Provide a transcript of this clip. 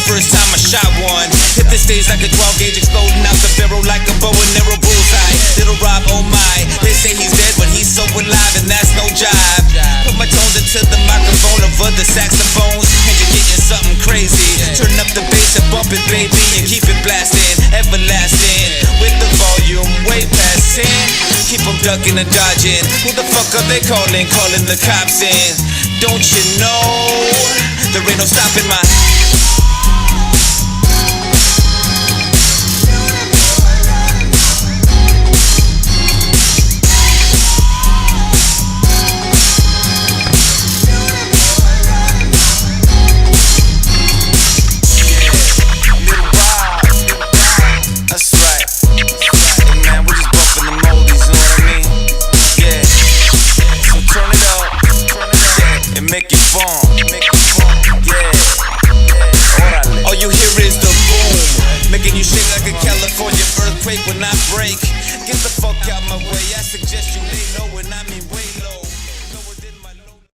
first time I shot one. Hit the stage like a 12 gauge exploding out the barrel like a bow and arrow bullseye. Little Rob, oh my, they say he's dead but he's so alive and that's no jive. Put my tones into the microphone over the saxophones and you're getting something crazy. Turn up the bass and bump it baby and keep it blasting, everlasting. With the volume way past 10. Keep them ducking and dodging. Who the fuck are they calling? Calling the cops in. Don't you know there ain't no stopping my make it bomb, yeah. All you hear is the boom, making you shake like a California earthquake when I break. Get the fuck out my way, I suggest you lay low when I mean wait.